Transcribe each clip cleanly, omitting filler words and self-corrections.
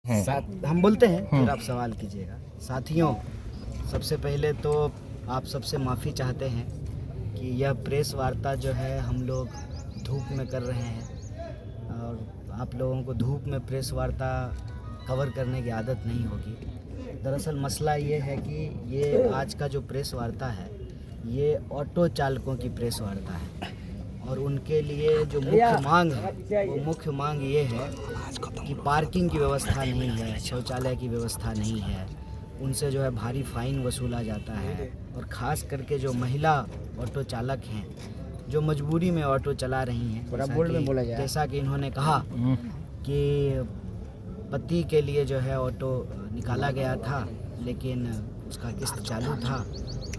साथ हम बोलते हैं, फिर आप सवाल कीजिएगा। साथियों, सबसे पहले तो आप सबसे माफ़ी चाहते हैं कि यह प्रेस वार्ता जो है हम लोग धूप में कर रहे हैं और आप लोगों को धूप में प्रेस वार्ता कवर करने की आदत नहीं होगी। दरअसल मसला ये है कि ये आज का जो प्रेस वार्ता है ये ऑटो चालकों की प्रेस वार्ता है और उनके लिए जो मुख्य मांग है वो मुख्य मांग ये है कि पार्किंग की व्यवस्था नहीं है, शौचालय की व्यवस्था नहीं है, उनसे जो है भारी फाइन वसूला जाता है। और ख़ास करके जो महिला ऑटो चालक हैं जो मजबूरी में ऑटो चला रही हैं, जैसा कि इन्होंने कहा कि पति के लिए जो है ऑटो निकाला गया था लेकिन उसका किस्त चालू था,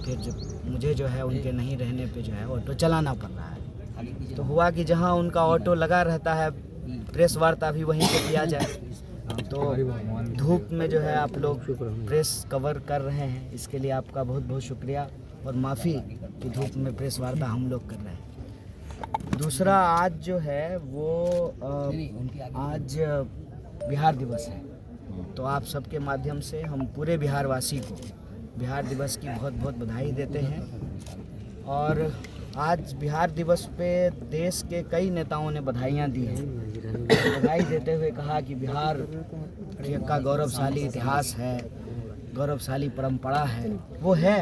फिर मुझे जो है उनके नहीं रहने पे जो है ऑटो चलाना पड़ रहा है। तो हुआ कि जहां उनका ऑटो लगा रहता है प्रेस वार्ता भी वहीं पे किया जाए। तो धूप में जो है आप लोग प्रेस कवर कर रहे हैं, इसके लिए आपका बहुत बहुत शुक्रिया और माफ़ी कि धूप में प्रेस वार्ता हम लोग कर रहे हैं। दूसरा, आज जो है वो आज बिहार दिवस है, तो आप सबके माध्यम से हम पूरे बिहारवासी को बिहार दिवस की बहुत बहुत बधाई देते हैं। और आज बिहार दिवस पे देश के कई नेताओं ने बधाइयाँ दी हैं। बधाई देते हुए कहा कि बिहार का गौरवशाली इतिहास है, गौरवशाली परंपरा है, वो है,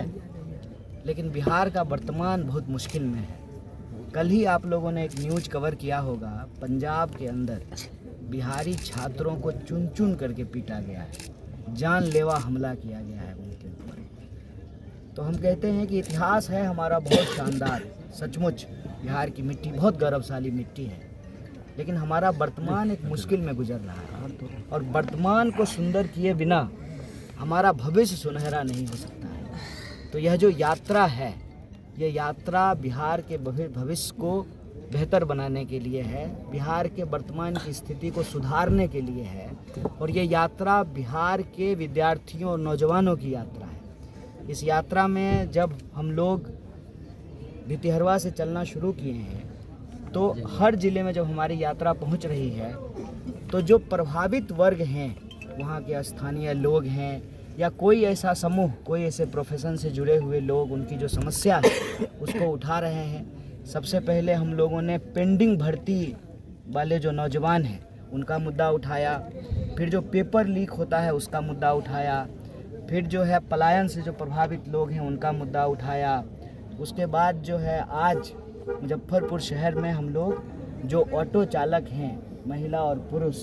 लेकिन बिहार का वर्तमान बहुत मुश्किल में है। कल ही आप लोगों ने एक न्यूज़ कवर किया होगा, पंजाब के अंदर बिहारी छात्रों को चुन चुन करके पीटा गया है, जानलेवा हमला किया गया है उनके ऊपर। तो हम कहते हैं कि इतिहास है हमारा बहुत शानदार, सचमुच बिहार की मिट्टी बहुत गौरवशाली मिट्टी है, लेकिन हमारा वर्तमान एक मुश्किल में गुजर रहा है और वर्तमान को सुंदर किए बिना हमारा भविष्य सुनहरा नहीं हो सकता है। तो यह जो यात्रा है, यह यात्रा बिहार के भविष्य को बेहतर बनाने के लिए है, बिहार के वर्तमान की स्थिति को सुधारने के लिए है और ये यात्रा बिहार के विद्यार्थियों और नौजवानों की यात्रा है। इस यात्रा में जब हम लोग भितिहरवा से चलना शुरू किए हैं तो हर ज़िले में जब हमारी यात्रा पहुंच रही है तो जो प्रभावित वर्ग हैं, वहां के स्थानीय लोग हैं या कोई ऐसा समूह, कोई ऐसे प्रोफेशन से जुड़े हुए लोग, उनकी जो समस्या है उसको उठा रहे हैं। सबसे पहले हम लोगों ने पेंडिंग भर्ती वाले जो नौजवान हैं उनका मुद्दा उठाया, फिर जो पेपर लीक होता है उसका मुद्दा उठाया, फिर जो है पलायन से जो प्रभावित लोग हैं उनका मुद्दा उठाया। उसके बाद जो है आज मुजफ्फरपुर शहर में हम लोग जो ऑटो चालक हैं, महिला और पुरुष,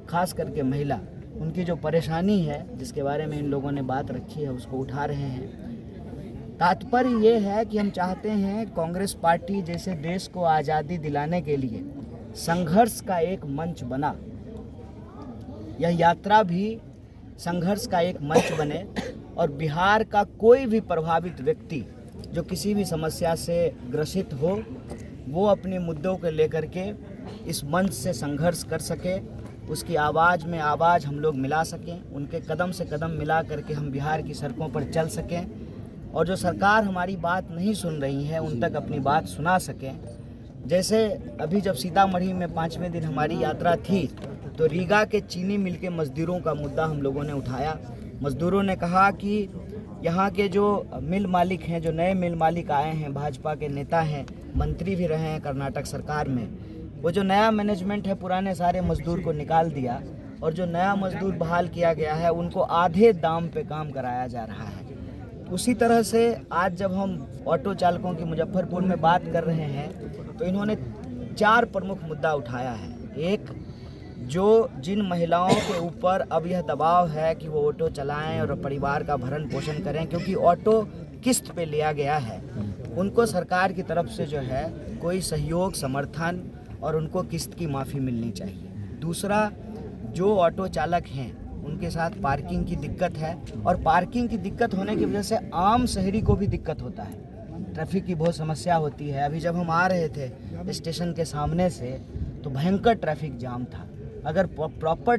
खास करके महिला, उनकी जो परेशानी है जिसके बारे में इन लोगों ने बात रखी है उसको उठा रहे हैं। तात्पर्य ये है कि हम चाहते हैं कांग्रेस पार्टी जैसे देश को आज़ादी दिलाने के लिए संघर्ष का एक मंच बना, यह यात्रा भी संघर्ष का एक मंच बने और बिहार का कोई भी प्रभावित व्यक्ति जो किसी भी समस्या से ग्रसित हो वो अपने मुद्दों को लेकर के इस मंच से संघर्ष कर सके, उसकी आवाज़ में आवाज़ हम लोग मिला सकें, उनके कदम से कदम मिला करके हम बिहार की सड़कों पर चल सकें और जो सरकार हमारी बात नहीं सुन रही है उन तक अपनी बात सुना सकें। जैसे अभी जब सीतामढ़ी में 5वें दिन हमारी यात्रा थी तो रीगा के चीनी मिल के मज़दूरों का मुद्दा हम लोगों ने उठाया। मज़दूरों ने कहा कि यहाँ के जो मिल मालिक हैं, जो नए मिल मालिक आए हैं, भाजपा के नेता हैं, मंत्री भी रहे हैं कर्नाटक सरकार में, वो जो नया मैनेजमेंट है पुराने सारे मज़दूर को निकाल दिया और जो नया मज़दूर बहाल किया गया है उनको आधे दाम पे काम कराया जा रहा है। उसी तरह से आज जब हम ऑटो चालकों की मुजफ्फरपुर में बात कर रहे हैं तो इन्होंने 4 प्रमुख मुद्दा उठाया है। एक, जो जिन महिलाओं के ऊपर अब यह दबाव है कि वो ऑटो चलाएं और परिवार का भरण पोषण करें क्योंकि ऑटो किस्त पे लिया गया है, उनको सरकार की तरफ से जो है कोई सहयोग, समर्थन और उनको किस्त की माफ़ी मिलनी चाहिए। दूसरा, जो ऑटो चालक हैं उनके साथ पार्किंग की दिक्कत है और पार्किंग की दिक्कत होने की वजह से आम शहरी को भी दिक्कत होता है, ट्रैफिक की बहुत समस्या होती है। अभी जब हम आ रहे थे स्टेशन के सामने से तो भयंकर ट्रैफिक जाम था। अगर प्रॉपर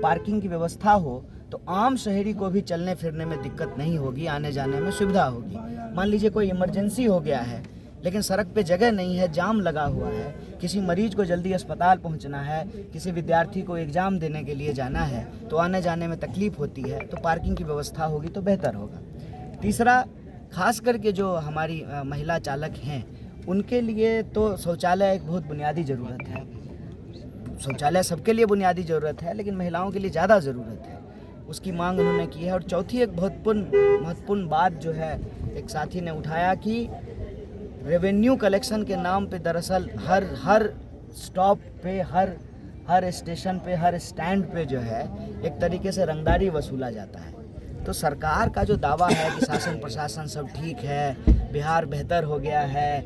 पार्किंग की व्यवस्था हो तो आम शहरी को भी चलने फिरने में दिक्कत नहीं होगी, आने जाने में सुविधा होगी। मान लीजिए कोई इमरजेंसी हो गया है लेकिन सड़क पे जगह नहीं है, जाम लगा हुआ है, किसी मरीज को जल्दी अस्पताल पहुंचना है, किसी विद्यार्थी को एग्ज़ाम देने के लिए जाना है तो आने जाने में तकलीफ़ होती है, तो पार्किंग की व्यवस्था होगी तो बेहतर होगा। तीसरा, खास करके जो हमारी महिला चालक हैं उनके लिए तो शौचालय एक बहुत बुनियादी ज़रूरत है। शौचालय सबके लिए बुनियादी ज़रूरत है, लेकिन महिलाओं के लिए ज़्यादा ज़रूरत है, उसकी मांग उन्होंने की है। और चौथी एक बहुत महत्वपूर्ण बात जो है एक साथी ने उठाया कि रेवेन्यू कलेक्शन के नाम पे दरअसल हर स्टॉप पे, हर स्टेशन पे, हर स्टैंड पे जो है एक तरीके से रंगदारी वसूला जाता है। तो सरकार का जो दावा है कि शासन प्रशासन सब ठीक है, बिहार बेहतर हो गया है,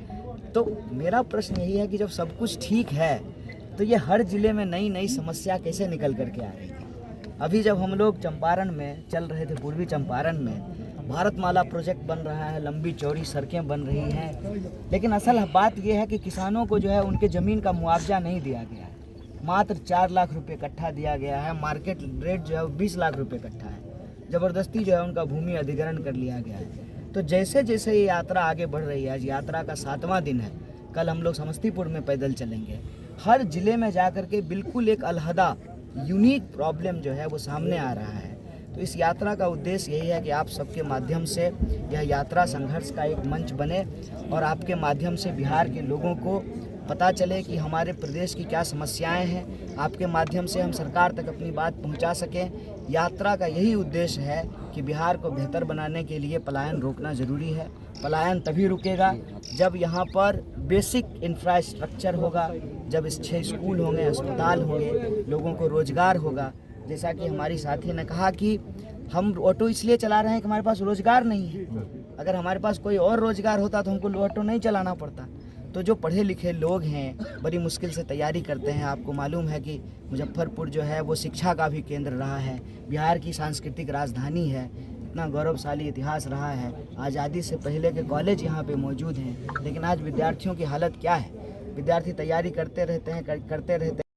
तो मेरा प्रश्न यही है कि जब सब कुछ ठीक है तो ये हर ज़िले में नई नई समस्या कैसे निकल करके आ रही है। अभी जब हम लोग चंपारण में चल रहे थे, पूर्वी चंपारण में भारतमाला प्रोजेक्ट बन रहा है, लंबी चौड़ी सड़कें बन रही हैं, लेकिन असल बात यह है कि किसानों को जो है उनके ज़मीन का मुआवजा नहीं दिया गया है। मात्र 4 लाख रुपए कट्ठा दिया गया है, मार्केट रेट जो है वो 20 लाख रुपए कट्ठा है। ज़बरदस्ती जो है उनका भूमि अधिग्रहण कर लिया गया है। तो जैसे जैसे ये यात्रा आगे बढ़ रही है, आज यात्रा का 7वां दिन है, कल हम लोग समस्तीपुर में पैदल चलेंगे। हर ज़िले में जा कर के बिल्कुल एक अलहदा यूनिक प्रॉब्लम जो है वो सामने आ रहा है। तो इस यात्रा का उद्देश्य यही है कि आप सबके माध्यम से यह यात्रा संघर्ष का एक मंच बने और आपके माध्यम से बिहार के लोगों को पता चले कि हमारे प्रदेश की क्या समस्याएं हैं, आपके माध्यम से हम सरकार तक अपनी बात पहुंचा सकें। यात्रा का यही उद्देश्य है कि बिहार को बेहतर बनाने के लिए पलायन रोकना ज़रूरी है। पलायन तभी रुकेगा जब यहाँ पर बेसिक इंफ्रास्ट्रक्चर होगा, जब 6 स्कूल होंगे, अस्पताल होंगे, लोगों को रोज़गार होगा। जैसा कि हमारी साथी ने कहा कि हम ऑटो इसलिए चला रहे हैं कि हमारे पास रोज़गार नहीं है। अगर हमारे पास कोई और रोज़गार होता तो हमको ऑटो नहीं चलाना पड़ता। तो जो पढ़े लिखे लोग हैं बड़ी मुश्किल से तैयारी करते हैं। आपको मालूम है कि मुजफ्फरपुर जो है वो शिक्षा का भी केंद्र रहा है, बिहार की सांस्कृतिक राजधानी है, इतना गौरवशाली इतिहास रहा है। आज़ादी से पहले के कॉलेज यहाँ पे मौजूद हैं, लेकिन आज विद्यार्थियों की हालत क्या है। विद्यार्थी तैयारी करते रहते हैं